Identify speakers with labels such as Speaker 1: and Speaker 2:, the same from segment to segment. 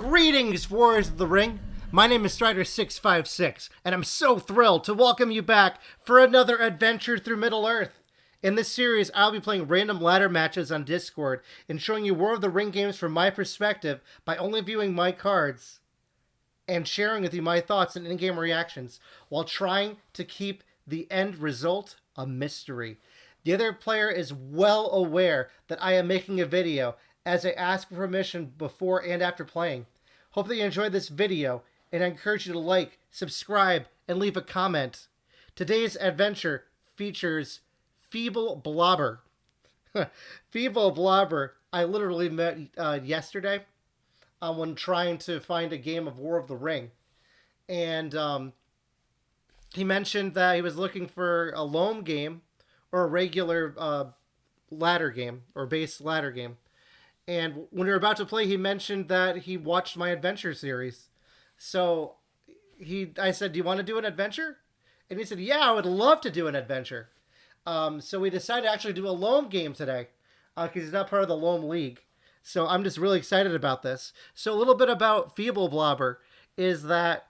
Speaker 1: Greetings, Warriors of the Ring. My name is Strider656, and I'm so thrilled to welcome you back for another adventure through Middle-earth. In this series, I'll be playing random ladder matches on Discord and showing you War of the Ring games from my perspective by only viewing my cards and sharing with you my thoughts and in-game reactions while trying to keep the end result a mystery. The other player is well aware that I am making a video as I ask for permission before and after playing. Hope that you enjoyed this video, and I encourage you to like, subscribe, and leave a comment. Today's adventure features Feebleblobber. Feebleblobber, I literally met yesterday when trying to find a game of War of the Ring. And he mentioned that he was looking for a LOME game or a regular ladder game or base ladder game. And when we were about to play, he mentioned that he watched my adventure series. So I said, do you want to do an adventure? And he said, yeah, I would love to do an adventure. So we decided to actually do a LOME game today because he's not part of the LOME League. So I'm just really excited about this. So a little bit about Feebleblobber is that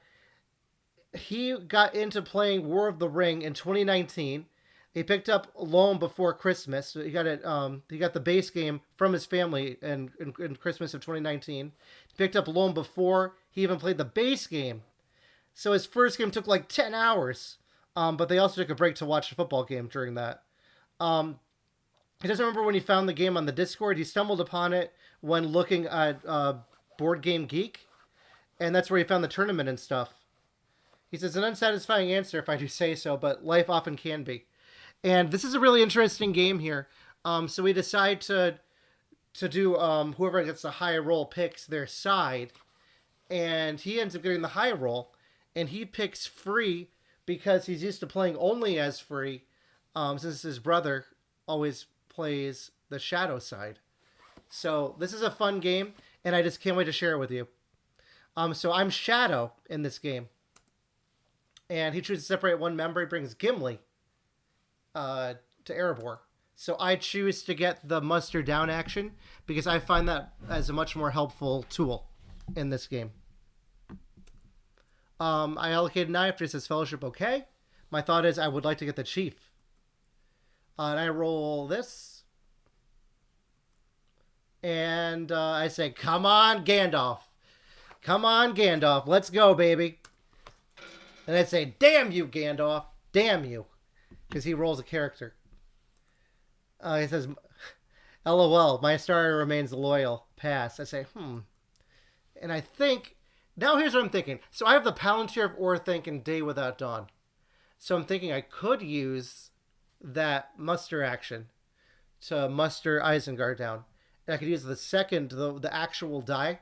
Speaker 1: he got into playing War of the Ring in 2019. He picked up LOME before Christmas. So he got it. He got the base game from his family in Christmas of 2019. He picked up LOME before he even played the base game. So his first game took like 10 hours. But they also took a break to watch a football game during that. He doesn't remember when he found the game on the Discord. He stumbled upon it when looking at Board Game Geek. And that's where he found the tournament and stuff. He says, an unsatisfying answer if I do say so, but life often can be. And this is a really interesting game here. So we decide to do whoever gets the high roll picks their side. And he ends up getting the high roll. And he picks free because he's used to playing only as free since his brother always plays the shadow side. So this is a fun game, and I just can't wait to share it with you. So I'm Shadow in this game. And he chooses to separate one member. He brings Gimli to Erebor. So I choose to get the muster down action because I find that as a much more helpful tool in this game. I allocated 9 after it says Fellowship okay. My thought is I would like to get the Chief. And I roll this. And I say, come on, Gandalf. Come on, Gandalf. Let's go, baby. And I say, damn you, Gandalf. Damn you. Because he rolls a character. He says, LOL, my star remains loyal. Pass. I say, And I think, now here's what I'm thinking. So I have the Palantir of Orthanc and Day Without Dawn. So I'm thinking I could use that muster action to muster Isengard down. And I could use the second, the actual die,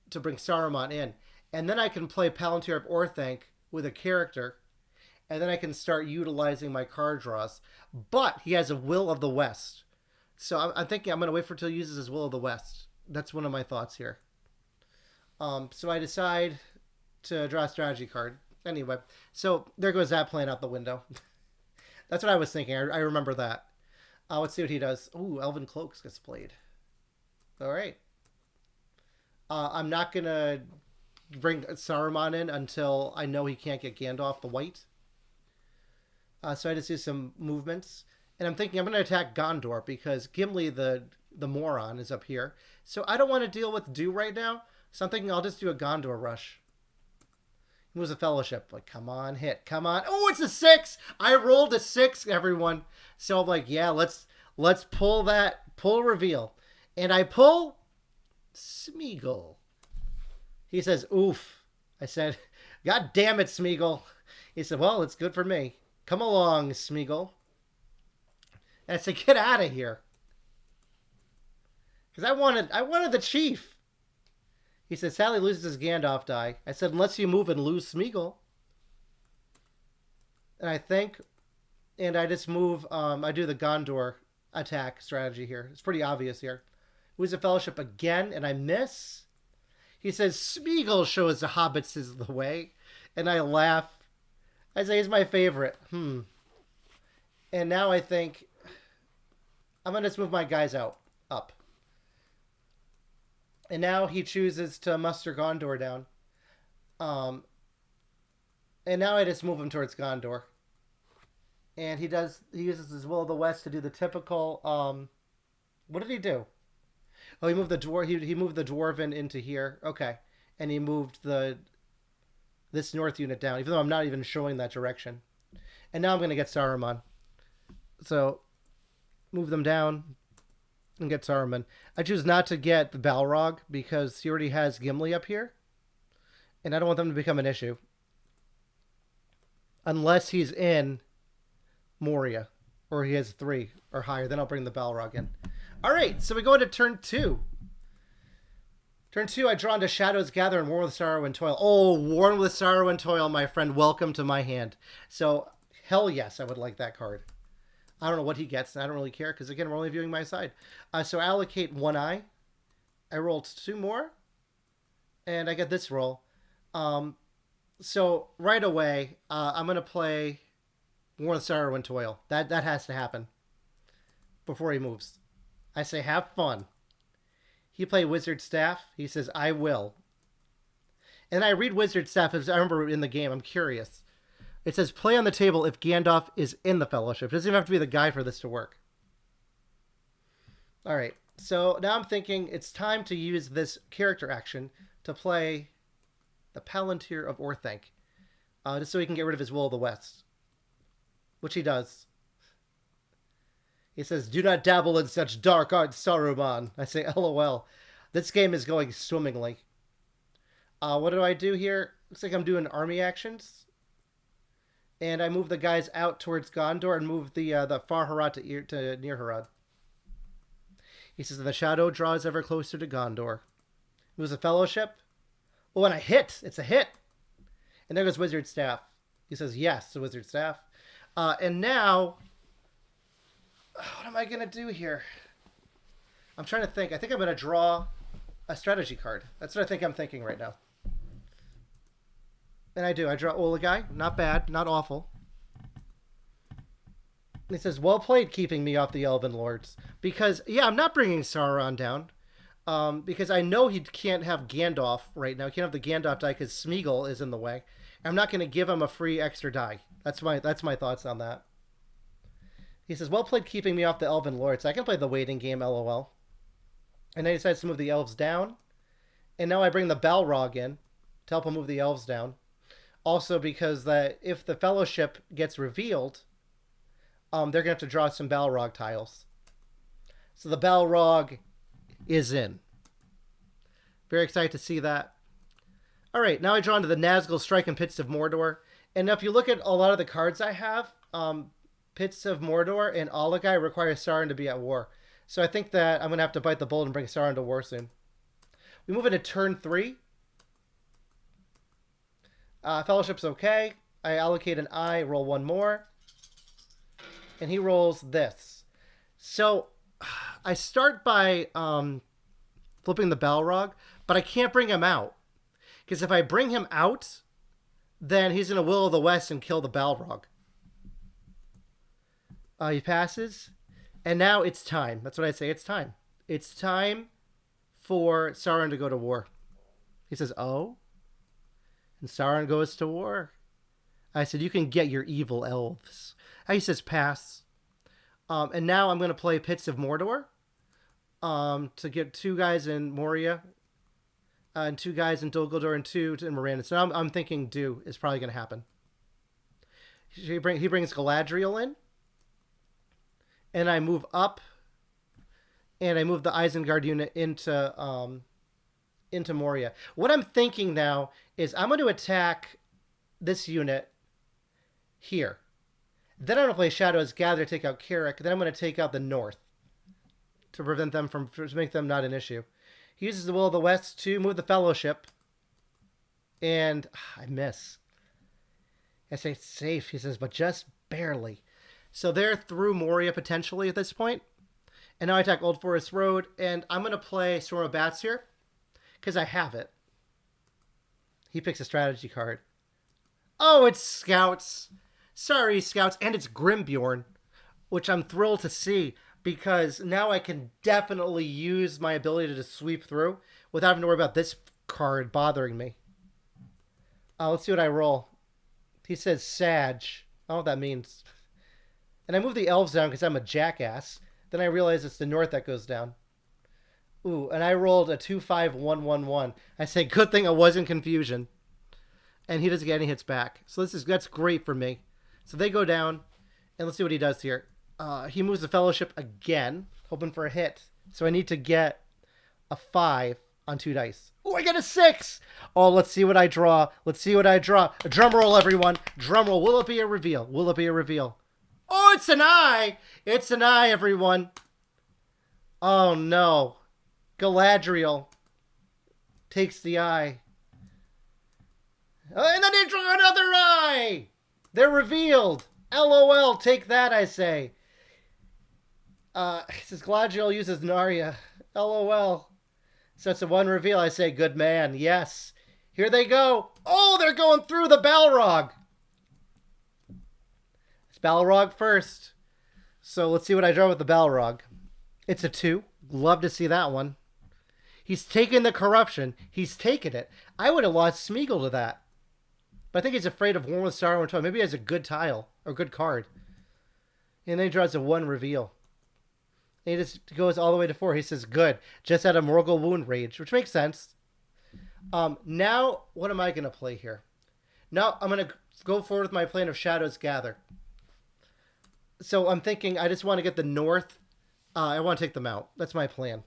Speaker 1: to bring Saruman in. And then I can play Palantir of Orthanc with a character. And then I can start utilizing my card draws. But he has a Will of the West. So I'm thinking I'm going to wait for until he uses his Will of the West. That's one of my thoughts here. So I decide to draw a strategy card. Anyway, so there goes that plan out the window. That's what I was thinking. I remember that. Let's see what he does. Ooh, Elven Cloaks gets played. All right. I'm not going to bring Saruman in until I know he can't get Gandalf the White. So I just do some movements. And I'm thinking I'm going to attack Gondor because Gimli, the moron, is up here. So I don't want to deal with Dew right now. So I'm thinking I'll just do a Gondor rush. It was a Fellowship. Like, come on, hit. Come on. Oh, it's a 6. I rolled a 6, everyone. So I'm like, yeah, let's pull that. Pull reveal. And I pull Sméagol. He says, oof. I said, God damn it, Sméagol. He said, well, it's good for me. Come along, Sméagol. And I said, get out of here. Because I wanted the Chief. He said, Sally loses his Gandalf die. I said, unless you move and lose Sméagol. And I think, and I just move, I do the Gondor attack strategy here. It's pretty obvious here. Lose a Fellowship again, and I miss. He says, Sméagol shows the hobbits is the way. And I laugh. I say, he's my favorite. And now I think, I'm going to just move my guys up. And now he chooses to muster Gondor down. Um, and now I just move him towards Gondor. And he uses his Will of the West to do the typical what did he do? Oh, he moved the he moved the dwarven into here. Okay. And he moved the this north unit down, even though I'm not even showing that direction. And now I'm gonna get Saruman. So move them down and get Saruman. I choose not to get the Balrog because he already has Gimli up here. And I don't want them to become an issue. Unless he's in Moria. Or he has 3 or higher. Then I'll bring the Balrog in. Alright, so we go into turn 2. Turn 2, I draw into Shadows Gather and War with Sorrow and Toil. Oh, War with Sorrow and Toil, my friend. Welcome to my hand. So, hell yes, I would like that card. I don't know what he gets, and I don't really care, because again, we're only viewing my side. So allocate 1 eye. I rolled 2 more, and I get this roll. So right away, I'm going to play War with Sorrow and Toil. That has to happen before he moves. I say, have fun. He played Wizard Staff. He says, I will. And I read Wizard Staff, as I remember in the game. I'm curious. It says, play on the table if Gandalf is in the Fellowship. It doesn't even have to be the guy for this to work. All right. So now I'm thinking it's time to use this character action to play the Palantir of Orthanc. Just so he can get rid of his Will of the West. Which he does. He says, do not dabble in such dark arts, Saruman. I say, LOL. This game is going swimmingly. What do I do here? Looks like I'm doing army actions. And I move the guys out towards Gondor and move the Far Harad to Near Harad. He says, the shadow draws ever closer to Gondor. Moves a fellowship. Oh, and I hit. It's a hit. And there goes Wizard Staff. He says, yes, the Wizard Staff. And now, what am I going to do here? I'm trying to think. I think I'm going to draw a strategy card. That's what I think I'm thinking right now. And I do. I draw Olagai. Not bad. Not awful. And he says, well played keeping me off the Elven Lords. Because, yeah, I'm not bringing Sauron down. Because I know he can't have Gandalf right now. He can't have the Gandalf die because Sméagol is in the way. I'm not going to give him a free extra die. That's my thoughts on that. He says, well played keeping me off the Elven Lords. I can play the waiting game, LOL. And then he decides to move the elves down. And now I bring the Balrog in to help him move the elves down. Also because if the Fellowship gets revealed, they're going to have to draw some Balrog tiles. So the Balrog is in. Very excited to see that. All right, now I draw into the Nazgul Strike and Pits of Mordor. And if you look at a lot of the cards I have, Pits of Mordor and Olagai require Sauron to be at war. So I think that I'm going to have to bite the bullet and bring Sauron to war soon. We move into turn 3. Fellowship's okay. I allocate an eye, roll 1 more. And he rolls this. So I start by flipping the Balrog, but I can't bring him out. Because if I bring him out, then he's going to Will of the West and kill the Balrog. He passes. And now it's time. That's what I say. It's time. It's time for Sauron to go to war. He says, oh? And Sauron goes to war. I said, you can get your evil elves. He says, pass. And now I'm going to play Pits of Mordor to get 2 guys in Moria and 2 guys in Dol Guldur and 2 in Miranda. So now I'm thinking Do is probably going to happen. He brings Galadriel in. And I move up. And I move the Isengard unit into Moria. What I'm thinking now is I'm going to attack this unit here. Then I'm going to play Shadows Gather, take out Carrick. Then I'm going to take out the North to prevent them to make them not an issue. He uses the Will of the West to move the Fellowship. And I miss. I say it's safe, he says, but just barely. So they're through Moria potentially at this point. And now I attack Old Forest Road. And I'm going to play Storm of Bats here. Because I have it. He picks a strategy card. Oh, it's Scouts. Sorry, Scouts. And it's Grimbjorn, which I'm thrilled to see. because now I can definitely use my ability to just sweep through without having to worry about this card bothering me. Let's see what I roll. He says Sag. I don't know what that means. And I move the elves down because I'm a jackass. Then I realize it's the north that goes down. Ooh, and I rolled a 2-5-1-1-1. I say, good thing I was in confusion. And he doesn't get any hits back. So that's great for me. So they go down, and let's see what he does here. He moves the fellowship again, hoping for a hit. So I need to get a 5 on 2 dice. Oh, I get a 6. Oh, let's see what I draw. Let's see what I draw. A drum roll, everyone. Drum roll. Will it be a reveal? Will it be a reveal? Oh, it's an eye. It's an eye, everyone. Oh, no. Galadriel takes the eye. And then they draw another eye. They're revealed. LOL, take that, I say. It says Galadriel uses Narya. LOL. So it's a 1 reveal. I say, good man. Yes. Here they go. Oh, they're going through the Balrog. It's Balrog first. So let's see what I draw with the Balrog. It's a 2. Love to see that one. He's taken the corruption. He's taken it. I would have lost Sméagol to that. But I think he's afraid of War with Sauron. Maybe he has a good tile or good card. And then he draws a 1 reveal. And he just goes all the way to 4. He says, good. Just had a Morgul Wound Rage, which makes sense. Now, what am I going to play here? Now, I'm going to go forward with my plan of Shadows Gather. So I'm thinking I just want to get the north. I want to take them out. That's my plan.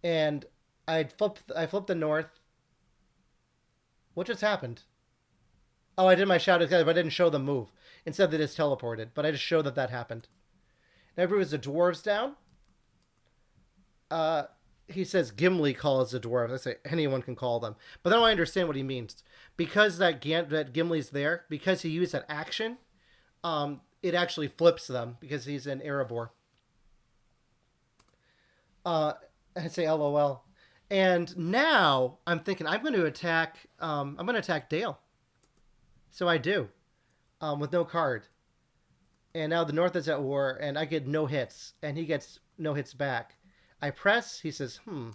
Speaker 1: And I flipped the north. What just happened? Oh, I did my Shadows Gather, but I didn't show them move. Instead, they just teleported. But I just showed that happened. Now, everyone's the dwarves down. He says Gimli calls the dwarves. I say anyone can call them. But then I understand what he means. Because that Gimli's there, because he used that action, it actually flips them because he's in Erebor. I say LOL. And now I'm thinking I'm going to attack. I'm going to attack Dale. So I do, with no card. And now the North is at war, and I get no hits, and he gets no hits back. I press. He says, and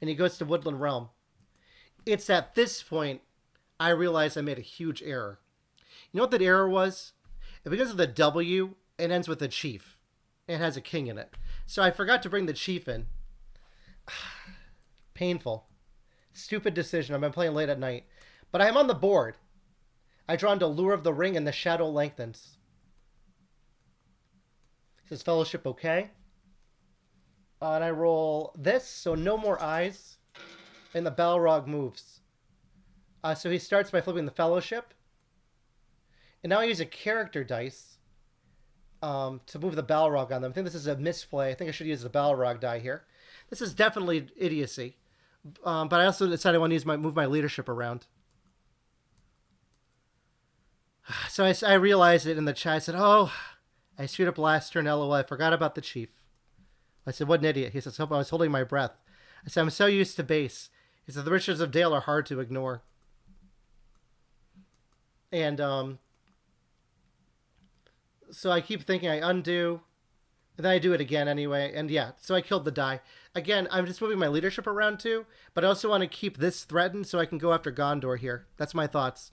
Speaker 1: he goes to Woodland Realm. It's at this point I realize I made a huge error. You know what that error was? Because of the W, it ends with a chief. It has a king in it. So I forgot to bring the chief in. Painful. Stupid decision. I've been playing late at night. But I am on the board. I draw into Lure of the Ring and the Shadow Lengthens. It says Fellowship okay. And I roll this, so no more eyes. And the Balrog moves. So he starts by flipping the Fellowship. And now I use a character dice to move the Balrog on them. I think this is a misplay. I think I should use the Balrog die here. This is definitely idiocy. But I also decided I want to move my leadership around. So I realized it in the chat. I said, oh, I screwed up last turn, LOL. I forgot about the chief. I said, what an idiot. He says, I was holding my breath. I said, I'm so used to base. He said, the riches of Dale are hard to ignore. And so I keep thinking I undo. And then I do it again anyway. And yeah, so I killed the die. Again, I'm just moving my leadership around too. But I also want to keep this threatened so I can go after Gondor here. That's my thoughts.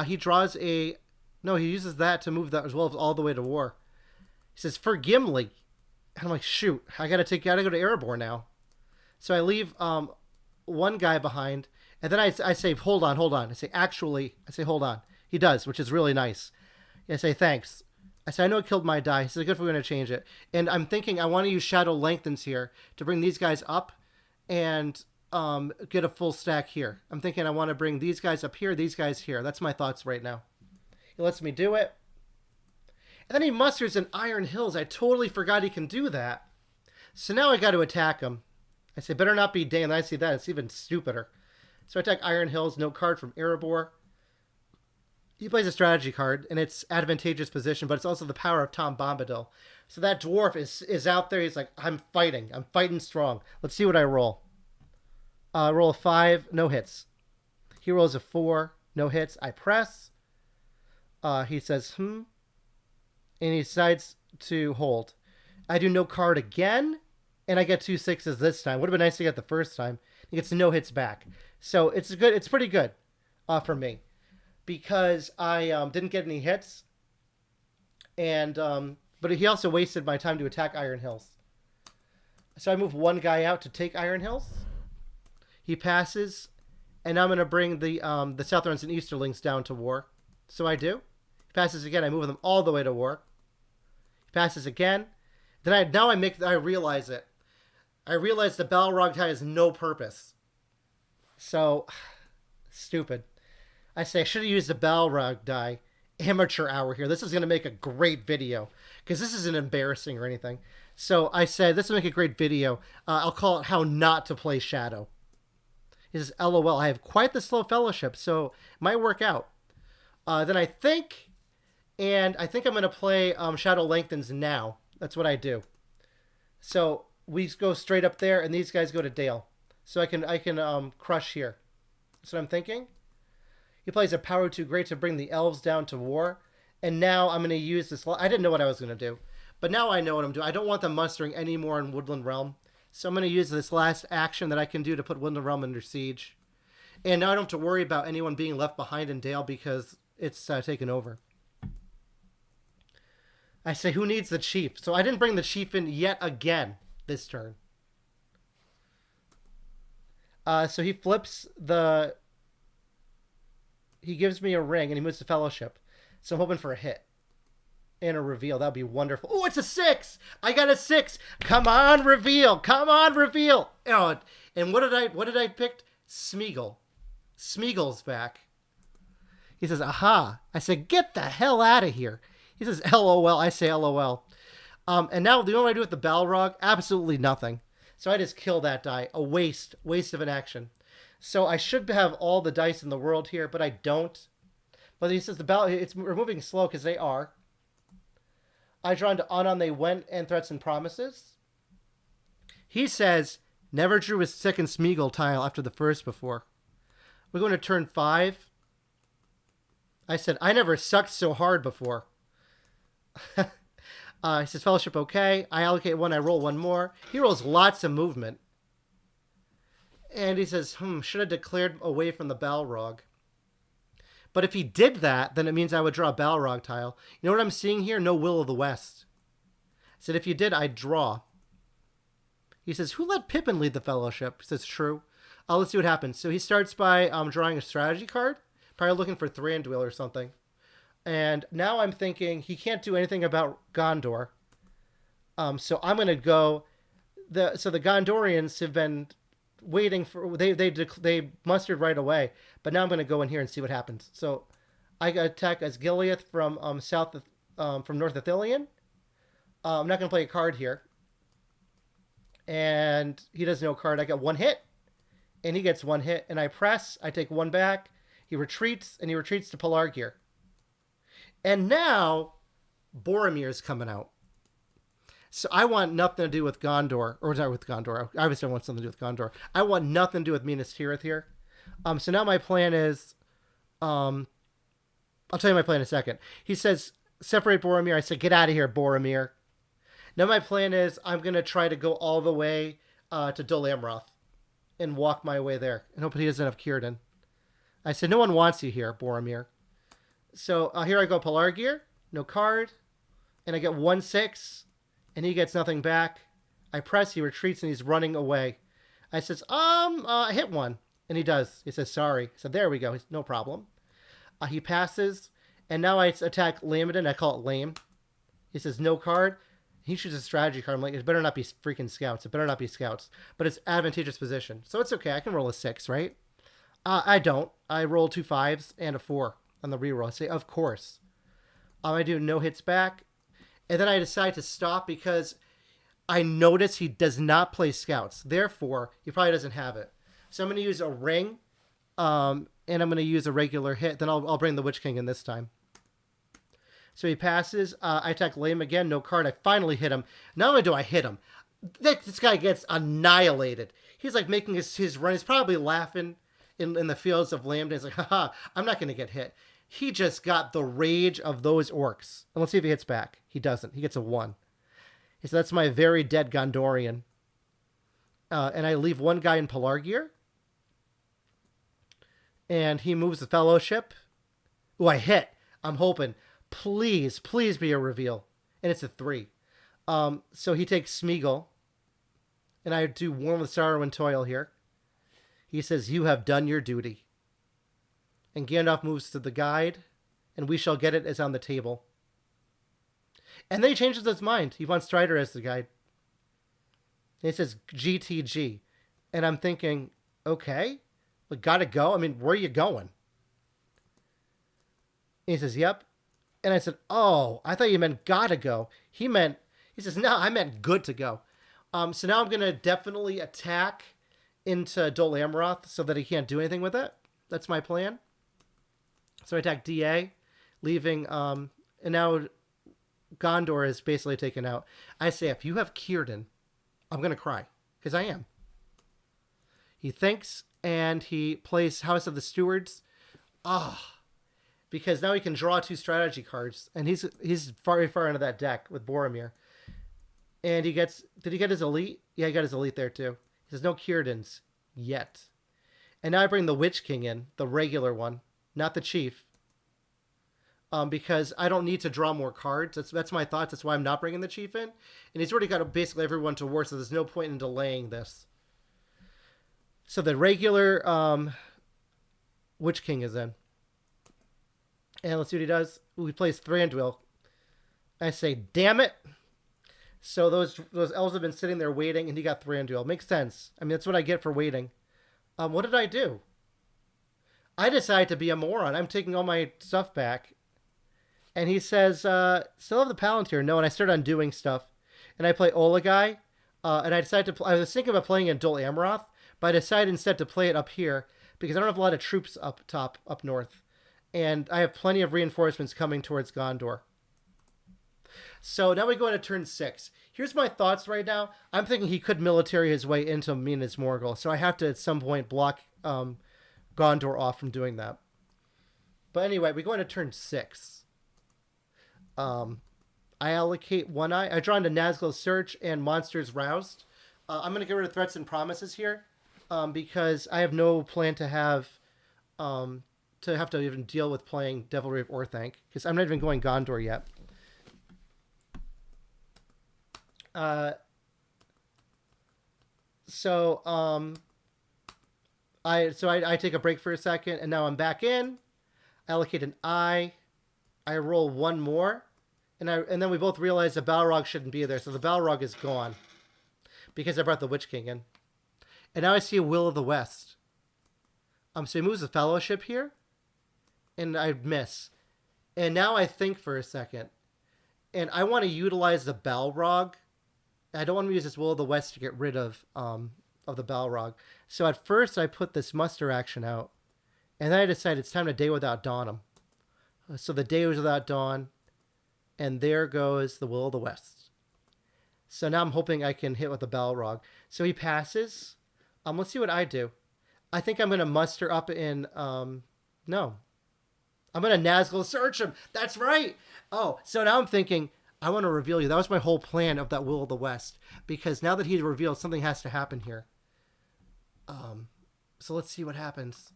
Speaker 1: He draws a... No, he uses that to move that as well all the way to war. He says, for Gimli. And I'm like, shoot, I gotta go to Erebor now. So I leave one guy behind. And then I say, hold on. I say, hold on. He does, which is really nice. I say, thanks. I said, I know it killed my die. He said, good if we're going to change it. And I'm thinking I want to use Shadow Lengthens here to bring these guys up and get a full stack here. I'm thinking I want to bring these guys up here, these guys here. That's my thoughts right now. He lets me do it. And then he musters in Iron Hills. I totally forgot he can do that. So now I got to attack him. I say, better not be Dane. And I see that. It's even stupider. So I attack Iron Hills. No card from Erebor. He plays a strategy card, and it's advantageous position, but it's also the power of Tom Bombadil. So that dwarf is out there. He's like, I'm fighting strong. Let's see what I roll. Roll a 5, no hits. He rolls a 4, no hits. I press. He says, and he decides to hold. I do no card again, and I get 2 6s this time. Would have been nice to get the first time. He gets no hits back. So it's good. It's pretty good for me because I didn't get any hits, and but he also wasted my time to attack Iron Hills. So I move one guy out to take Iron Hills. He passes, and I'm going to bring the Southrons and Easterlings down to war. So I do. He passes again. I move them all the way to war. He passes again. Then I realize it. I realize the Balrog tie has no purpose. So, stupid. I say I should have used the Balrog die. Amateur hour here. This is going to make a great video because this isn't embarrassing or anything. So I said this will make a great video. I'll call it How Not to Play Shadow. He says, LOL, I have quite the slow fellowship, so it might work out. Then I think I'm going to play Shadow Lengthens now. That's what I do. So we go straight up there, and these guys go to Dale. So I can crush here. That's what I'm thinking. He plays a power too great to bring the elves down to war. And now I'm going to use this. I didn't know what I was going to do. But now I know what I'm doing. I don't want them mustering any more in Woodland Realm. So I'm going to use this last action that I can do to put Woodland Realm under siege. And now I don't have to worry about anyone being left behind in Dale because it's taken over. I say, who needs the chief? So I didn't bring the chief in yet again this turn. So he flips the... He gives me a ring and he moves to Fellowship. So I'm hoping for a hit. And a reveal. That would be wonderful. Oh, it's a 6! I got a 6! Come on, reveal! Come on, reveal! Oh, and what did I pick? Sméagol. Sméagol's back. He says, aha. I said, get the hell out of here. He says, LOL. I say, LOL. And now, the only way I do with the Balrog? Absolutely nothing. So I just kill that die. A waste. Waste of an action. So I should have all the dice in the world here, but I don't. But he says, we're moving slow because they are. I draw into Anon, they went, and Threats and Promises. He says, never drew a second Sméagol tile after the first before. We're going to turn 5. I said, I never sucked so hard before. He says, Fellowship okay. I allocate 1, I roll 1 more. He rolls lots of movement. And he says, should have declared away from the Balrog. But if he did that, then it means I would draw a Balrog tile. You know what I'm seeing here? No Will of the West. I said, if you did, I'd draw. He says, who let Pippin lead the Fellowship? He says, true. Let's see what happens. So he starts by drawing a strategy card. Probably looking for Thranduil or something. And now I'm thinking he can't do anything about Gondor. So I'm going to go... So the Gondorians have been waiting for... They mustered right away. But now I'm going to go in here and see what happens. So I attack as Gileath from from North Ithilien. I'm not going to play a card here. And he does no card. I get 1 hit. And he gets 1 hit. And I press. I take 1 back. He retreats. And he retreats to Pelargir. And now Boromir's coming out. So I want nothing to do with Gondor. Or not with Gondor. I obviously want something to do with Gondor. I want nothing to do with Minas Tirith here. So now my plan is... I'll tell you my plan in a second. He says, separate Boromir. I said, get out of here, Boromir. Now my plan is I'm going to try to go all the way to Dol Amroth and walk my way there. And hope he doesn't have Círdan. I said, no one wants you here, Boromir. So here I go, Pelargir. No card. And I get 1/6. And he gets nothing back. I press, he retreats, and he's running away. I says, I hit 1. And he does. He says, sorry. So there we go. No problem. He passes. And now I attack Lamadin. I call it lame. He says, no card. He shoots a strategy card. I'm like, it better not be freaking scouts. It better not be scouts. But it's advantageous position. So it's okay. I can roll a 6, right? I don't. I roll 2 5s and a 4 on the reroll. I say, of course. I do no hits back. And then I decide to stop because I notice he does not play scouts. Therefore, he probably doesn't have it. So I'm going to use a ring. And I'm going to use a regular hit. Then I'll bring the Witch King in this time. So he passes. I attack Lame again. No card. I finally hit him. Not only do I hit him, this guy gets annihilated. He's like making his run. He's probably laughing in the fields of Lambda. He's like, haha, I'm not going to get hit. He just got the rage of those orcs. And let's see if he hits back. He doesn't. He gets a 1. He said, that's my very dead Gondorian. And I leave one guy in Pelargir. And he moves the Fellowship. Oh, I hit. I'm hoping. Please, please be a reveal. And it's a 3. So he takes Sméagol. And I do Warm with Sorrow and Toil here. He says, you have done your duty. And Gandalf moves to the guide. And we shall get it as on the table. And then he changes his mind. He wants Strider as the guide. And he says, GTG. And I'm thinking, okay, we gotta go. I mean, where are you going? And he says, yep. And I said, oh, I thought you meant gotta go. He says, no, I meant good to go. So now I'm going to definitely attack into Dol Amroth so that he can't do anything with it. That's my plan. So I attack DA, leaving, and now Gondor is basically taken out. I say, if you have Círdan, I'm going to cry, because I am. He thinks, and he plays House of the Stewards. Because now he can draw 2 strategy cards, and he's very far into that deck with Boromir. And he gets, did he get his elite? Yeah, he got his elite there too. He says, no Círdan's yet. And now I bring the Witch King in, the regular one, not the Chief. Because I don't need to draw more cards. That's my thoughts. That's why I'm not bringing the Chief in. And he's already got basically everyone to war, so there's no point in delaying this. So the regular Witch King is in. And let's see what he does. Ooh, he plays Thranduil. I say, damn it. So those elves have been sitting there waiting, and he got Thranduil. Makes sense. I mean, that's what I get for waiting. What did I do? I decided to be a moron. I'm taking all my stuff back. And he says, still have the Palantir. No, and I start undoing stuff. And I play Olagai. And I decided to I was thinking about playing in Dol Amroth, but I decided instead to play it up here because I don't have a lot of troops up top, up north. And I have plenty of reinforcements coming towards Gondor. So now we go into turn 6. Here's my thoughts right now. I'm thinking he could military his way into Minas Morgul. So I have to at some point block Gondor off from doing that. But anyway, we go into turn 6. I allocate 1 eye. I draw into Nazgul's Search and Monsters Roused. I'm going to get rid of Threats and Promises here because I have no plan to have to even deal with playing Devilry of Orthanc because I'm not even going Gondor yet. I take a break for a second, and now I'm back in. I allocate an eye. I roll 1 more, and then we both realize the Balrog shouldn't be there, so the Balrog is gone because I brought the Witch King in. And now I see a Will of the West. So he moves the Fellowship here, and I miss. And now I think for a second, and I want to utilize the Balrog. I don't want to use this Will of the West to get rid of the Balrog. So at first I put this muster action out, and then I decided it's time to Day Without Dawn him. So the Day Without Dawn, and there goes the Will of the West. So now I'm hoping I can hit with the Balrog. So he passes. Let's see what I do. I think I'm going to muster up in, no. I'm going to Nazgul Search him. That's right. Oh, so now I'm thinking, I want to reveal you. That was my whole plan of that Will of the West. Because now that he's revealed, something has to happen here. So let's see what happens.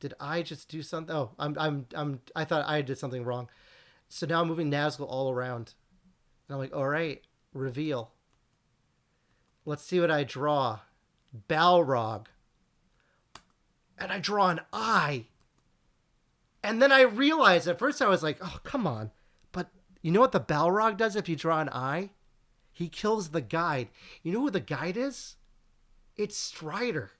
Speaker 1: Did I just do something? Oh, I thought I did something wrong. So now I'm moving Nazgul all around. And I'm like, all right, reveal. Let's see what I draw. Balrog. And I draw an eye. And then I realized, at first I was like, oh, come on. But you know what the Balrog does if you draw an eye? He kills the guide. You know who the guide is? It's Strider.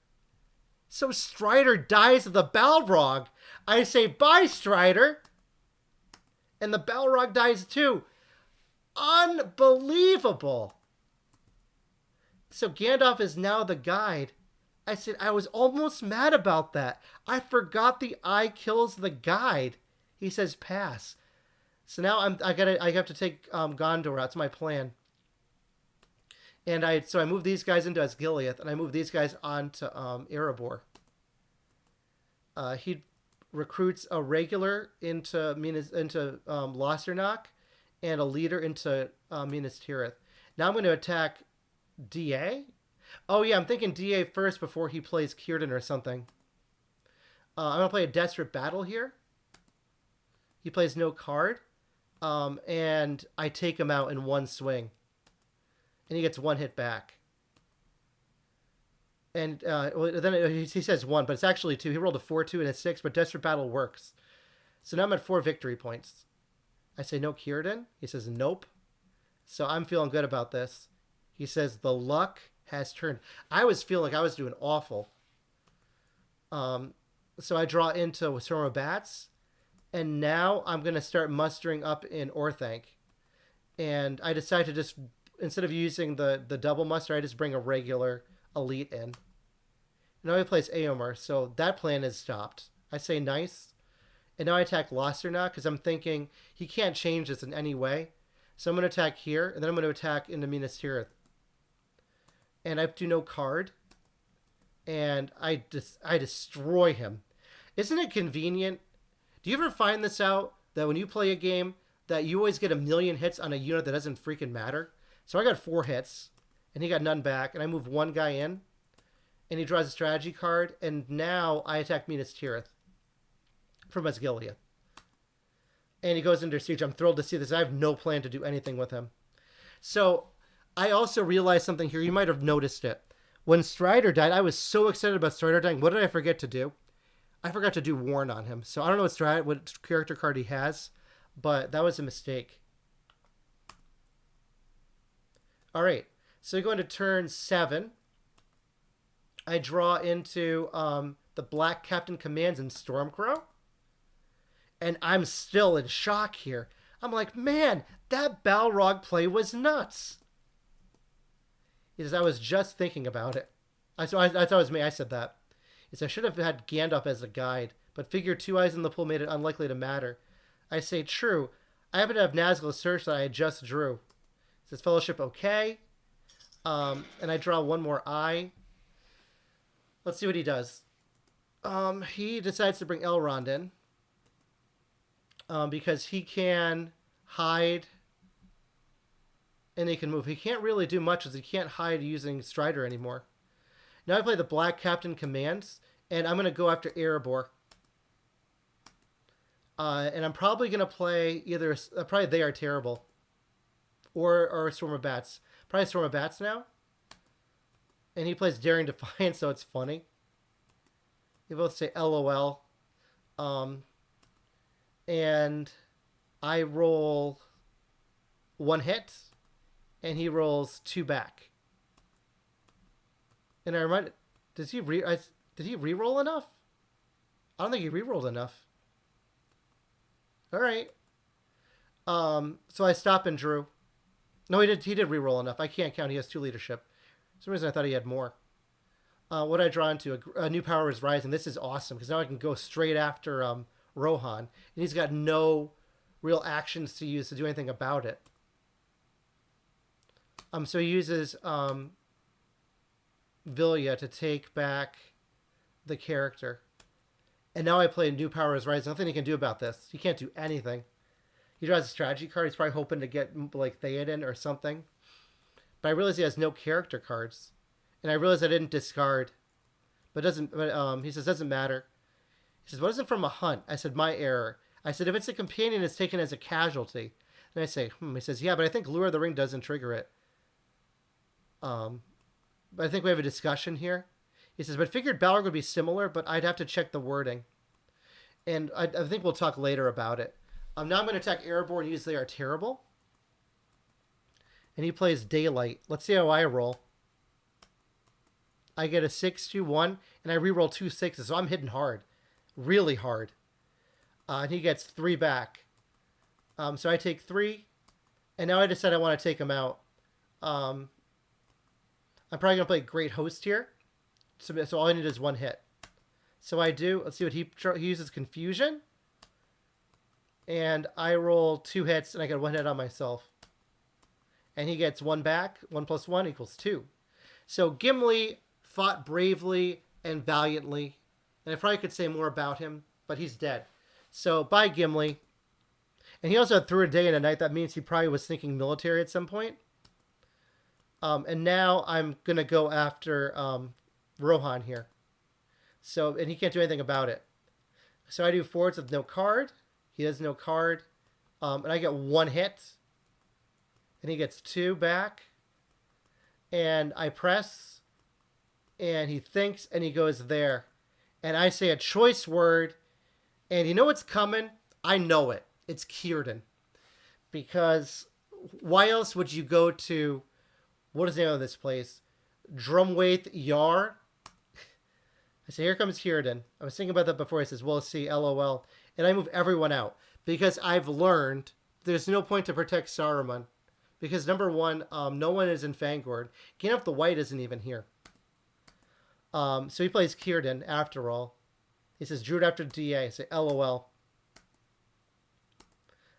Speaker 1: So Strider dies of the Balrog. I say, bye, Strider. And the Balrog dies too. Unbelievable. So Gandalf is now the guide. I said, I was almost mad about that. I forgot the eye kills the guide. He says, pass. So now I have to take Gondor out. That's my plan. And I move these guys into Osgiliath, and I move these guys on to Erebor. recruits a regular into Losternock and a leader into Minas Tirith. Now I'm going to attack DA. Oh yeah, I'm thinking DA first before he plays Círdan or something. I'm going to play a Desperate Battle here. He plays no card. And I take him out in one swing. And he gets one hit back. And then he says one, but it's actually two. He rolled a 4-2 and a 6, but Desperate Battle works. So now I'm at 4 victory points. I say no Círdan. He says nope. So I'm feeling good about this. He says the luck has turned. I was feeling like I was doing awful. So I draw into Swarm of Bats. And now I'm going to start mustering up in Orthanc. And I decide to just, instead of using the double muster, I just bring a regular elite in. Now he plays Éomer, so that plan is stopped. I say nice. And now I attack Losternock because I'm thinking he can't change this in any way. So I'm going to attack here, and then I'm going to attack into Minas Tirith. And I do no card. And I destroy him. Isn't it convenient? Do you ever find this out, that when you play a game, that you always get a million hits on a unit that doesn't freaking matter? So I got 4 hits, and he got none back, and I move one guy in, and he draws a strategy card, and now I attack Minas Tirith from Osgiliath. And he goes under siege. I'm thrilled to see this. I have no plan to do anything with him. So I also realized something here. You might have noticed it. When Strider died, I was so excited about Strider dying. What did I forget to do? I forgot to do Warn on him. So I don't know what character card he has, but that was a mistake. All right. So we go into turn 7. I draw into the Black Captain Commands and Stormcrow. And I'm still in shock here. I'm like, man, that Balrog play was nuts. He says, I was just thinking about it. I thought it was me. I said that. He says, I should have had Gandalf as a guide, but figure 2 eyes in the pool made it unlikely to matter. I say, true. I happen to have Nazgul search that I just drew. He says, Fellowship okay. And I draw one more eye. Let's see what he does. He decides to bring Elrond in. Because he can hide and he can move. He can't really do much as he can't hide using Strider anymore. Now I play the Black Captain Commands, and I'm going to go after Erebor. And I'm probably going to play either, probably They Are Terrible, or Swarm of Bats. Probably Swarm of Bats now. And he plays Daring Defiance, so it's funny. They both say LOL. And I roll 1 hit, and he rolls 2 back. And I remind, did he re-roll enough? I don't think he re-rolled enough. All right. So I stop and drew. No, he did re-roll enough. I can't count. He has 2 leadership. For some reason I thought he had more. What I draw into a new power is rising. This is awesome because now I can go straight after Rohan, and he's got no real actions to use to do anything about it. So he uses Vilya to take back the character. And now I play New Power is Rising. Nothing he can do about this. He can't do anything. He draws a strategy card. He's probably hoping to get like Theoden or something. But I realize he has no character cards. And I realize I didn't discard. But he says doesn't matter. He says, what is it from a hunt? I said, my error. I said, if it's a companion, it's taken as a casualty. And I say, He says, yeah, but I think Lure of the Ring doesn't trigger it. But I think we have a discussion here. He says, but figured Balrog would be similar, but I'd have to check the wording. And I think we'll talk later about it. Now I'm going to attack Erebor and use They Are Terrible. And he plays Daylight. Let's see how I roll. I get a 6-2-1, and I reroll 2 6s, so I'm hitting hard. Really hard. And he gets 3 back. So I take 3, and now I decide I want to take him out. I'm probably going to play Great Host here. So all I need is 1 hit. So I do. Let's see what he uses. Confusion. And I roll 2 hits, and I get 1 hit on myself. And he gets 1 back. 1 + 1 = 2. So Gimli fought bravely and valiantly. And I probably could say more about him. but he's dead. So bye, Gimli. And he also had through a day and a night. That means he probably was thinking military at some point. And now I'm going to go after Rohan here. So, and he can't do anything about it. So I do forwards with no card. He has no card. And I get 1 hit. And he gets 2 back. And I press. And he thinks and he goes there. And I say a choice word. And you know what's coming? I know it. It's Círdan. Because why else would you go to, what is the name of this place? Drumwaith Yar? I say, here comes Círdan. I was thinking about that before. He says, we'll see, LOL. And I move everyone out. Because I've learned there's no point to protect Saruman. Because number one, no one is in Fangord. Gandalf the White isn't even here. So he plays Círdan after all. He says, Druid after DA. I say, LOL.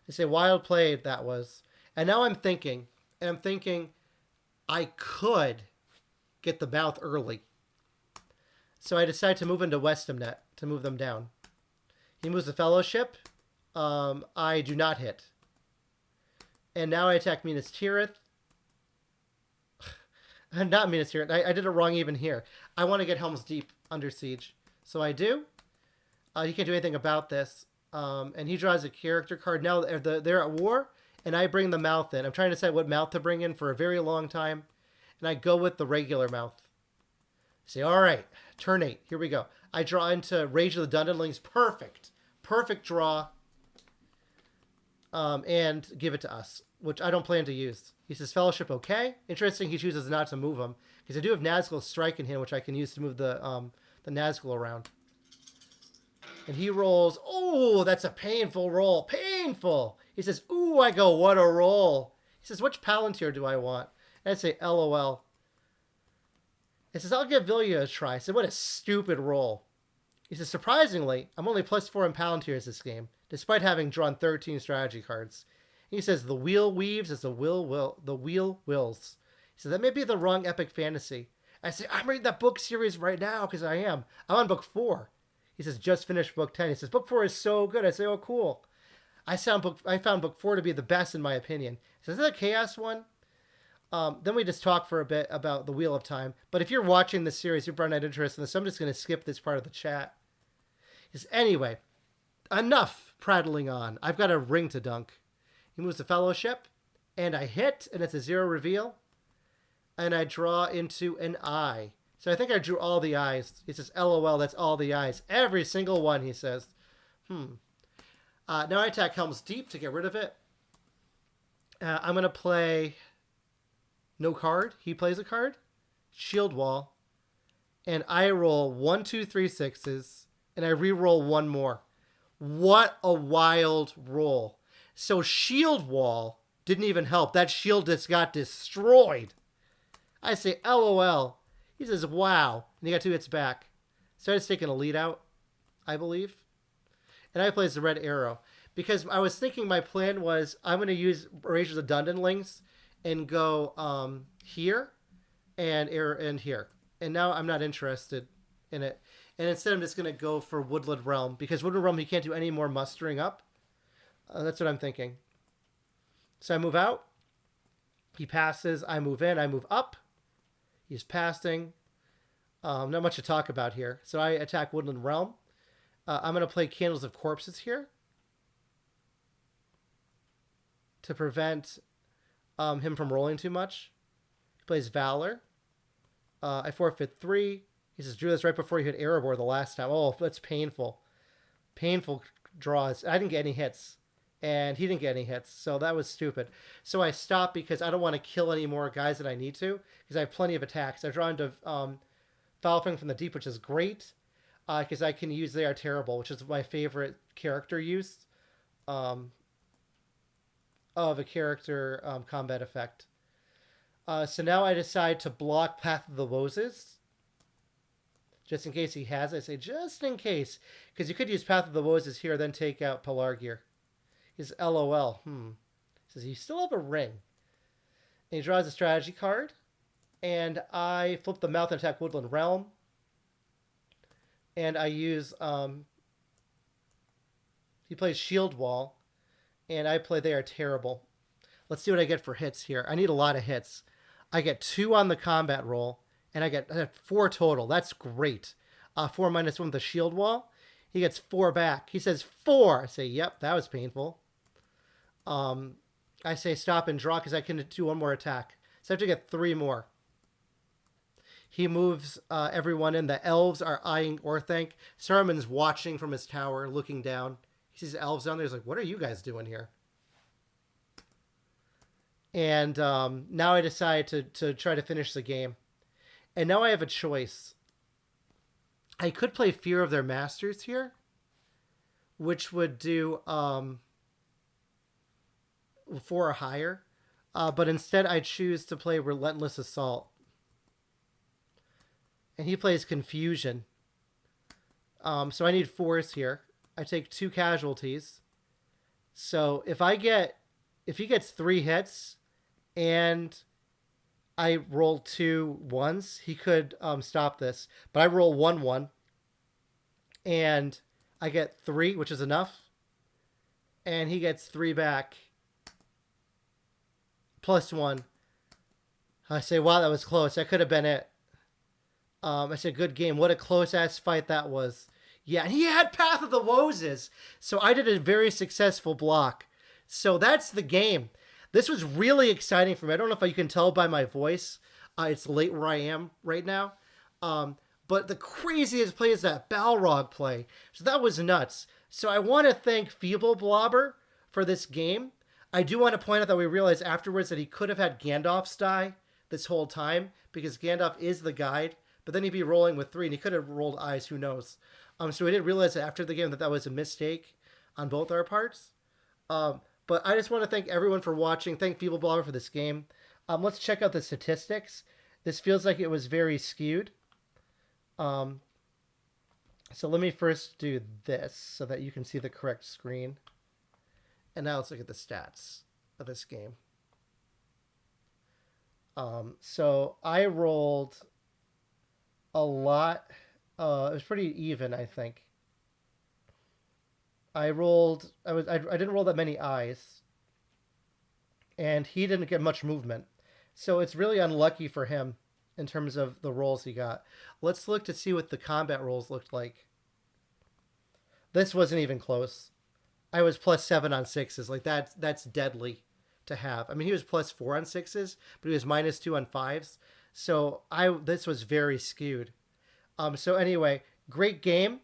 Speaker 1: I say, wild play that was. And now I'm thinking, I could get the mouth early. So I decide to move into Westamnet to move them down. He moves the Fellowship. I do not hit. And now I attack Minas Tirith. Not Minas Tirith. I did it wrong even here. I want to get Helm's Deep under siege. So I do. He can't do anything about this. And he draws a character card. Now they're at war, and I bring the mouth in. I'm trying to decide what mouth to bring in for a very long time. And I go with the regular mouth. Say, all right, turn 8. Here we go. I draw into Rage of the Dunderlings. Perfect. Perfect draw. And give it to us, which I don't plan to use. He says, Fellowship, okay. Interesting, he chooses not to move him. Because I do have Nazgul Strike in hand, which I can use to move the Nazgul around. And he rolls, oh, that's a painful roll. Painful. He says, ooh, I go, what a roll. He says, which Palantir do I want? And I say, LOL. He says, I'll give Vilya a try. I said, what a stupid roll. He says, surprisingly, I'm only +4 in Palantirs this game, despite having drawn 13 strategy cards. He says, the wheel weaves as the wheel wills. He says, that may be the wrong epic fantasy. I say, I'm reading that book series right now, because I am. I'm on book 4. He says, just finished book 10. He says, book 4 is so good. I say, oh, cool. I found book 4 to be the best in my opinion. He says, is that a Chaos one? Then we just talk for a bit about the Wheel of Time. But if you're watching this series, you're probably not interested in this, so I'm just going to skip this part of the chat. He says, anyway, enough prattling on. I've got a ring to dunk. He moves the Fellowship, and I hit, and it's a 0 reveal. And I draw into an eye. So I think I drew all the eyes. He says, LOL, that's all the eyes. Every single one, he says. Now I attack Helm's Deep to get rid of it. I'm going to play no card. He plays a card. Shield Wall. And I roll 1, 2, 3 6s. And I re-roll 1 more. What a wild roll. So Shield Wall didn't even help. That shield just got destroyed. I say, LOL. He says, wow. And he got 2 hits back. So I just taking a lead out, I believe. And I plays the red arrow. Because I was thinking my plan was I'm going to use Rage of the Dunderlings and go here and here. And now I'm not interested in it. And instead I'm just going to go for Woodland Realm. Because Woodland Realm, he can't do any more mustering up. That's what I'm thinking. So I move out. He passes. I move in. I move up. He's passing. Not much to talk about here. So I attack Woodland Realm. I'm going to play Candles of Corpses here to prevent him from rolling too much. He plays Valor. I forfeit 3. He says, drew this right before you hit Erebor the last time. Oh, that's painful. Painful draws. I didn't get any hits. And he didn't get any hits, so that was stupid. So I stopped because I don't want to kill any more guys than I need to, because I have plenty of attacks. I draw into Foulfang from the Deep, which is great, because I can use They Are Terrible, which is my favorite character use of a character combat effect. So now I decide to block Path of the Roses, just in case he has it. I say, just in case, because you could use Path of the Roses here, then take out Pelargir. He's LOL. He says, you still have a ring. And he draws a strategy card. And I flip the mouth and attack Woodland Realm. And I use He plays Shield Wall, and I play They Are Terrible. Let's see what I get for hits here. I need a lot of hits. I get 2 on the combat roll, and I get 4 total. That's great. 4 minus 1 with the Shield Wall. He gets 4 back. He says 4. I say, yep, that was painful. I say stop and draw because I can do 1 more attack. So I have to get 3 more. He moves everyone in. The elves are eyeing Orthanc. Saruman's watching from his tower, looking down. He sees elves down there. He's like, what are you guys doing here? And now I decide to try to finish the game. And now I have a choice. I could play Fear of Their Masters here, which would do 4 or higher. But instead I choose to play Relentless Assault. And he plays Confusion. So I need 4s here. I take 2 casualties. So if he gets 3 hits and I roll 2 1s, he could stop this. But I roll 1 1. And I get 3, which is enough. And he gets 3 back. Plus 1. I say, wow, that was close. That could have been it. I said, good game. What a close-ass fight that was. Yeah, and he had Path of the Roses. So I did a very successful block. So that's the game. This was really exciting for me. I don't know if you can tell by my voice. It's late where I am right now. But the craziest play is that Balrog play. So that was nuts. So I want to thank Feebleblobber for this game. I do want to point out that we realized afterwards that he could have had Gandalf's die this whole time because Gandalf is the guide. But then he'd be rolling with 3, and he could have rolled eyes. Who knows? So we didn't realize after the game that was a mistake on both our parts. But I just want to thank everyone for watching. Thank Feebleblobber for this game. Let's check out the statistics. This feels like it was very skewed. So let me first do this so that you can see the correct screen. And now let's look at the stats of this game. So I rolled a lot. It was pretty even, I think. I didn't roll that many eyes, and he didn't get much movement. So it's really unlucky for him in terms of the rolls he got. Let's look to see what the combat rolls looked like. This wasn't even close. I was +7 on 6s. Like that's deadly to have. I mean, he was +4 on 6s, but he was -2 on 5s. So this was very skewed. So anyway, great game.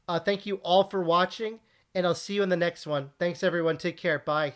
Speaker 1: Thank you all for watching, and I'll see you in the next one. Thanks, everyone. Take care. Bye.